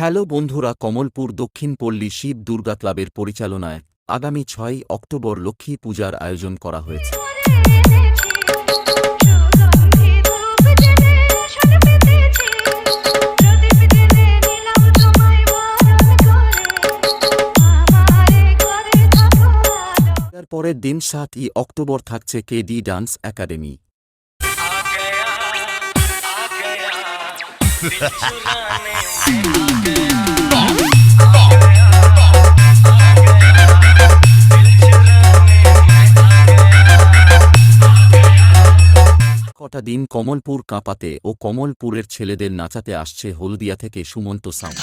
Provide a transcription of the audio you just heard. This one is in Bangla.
হ্যালো বন্ধুরা, কমলপুর দক্ষিণ পল্লী শিব দুর্গা ক্লাবের পরিচালনায় আগামী ৬ অক্টোবর লক্ষ্মী পূজার আয়োজন করা হয়েছে। এর পরের দিন ৭ই অক্টোবর থাকছে কেডি ডান্স একাডেমি। কটা দিন কমলপুর কাঁপাতে ও কমলপুরের ছেলেদের নাচাতে আসছে হলদিয়া থেকে সুমন্ত সাউন্ড।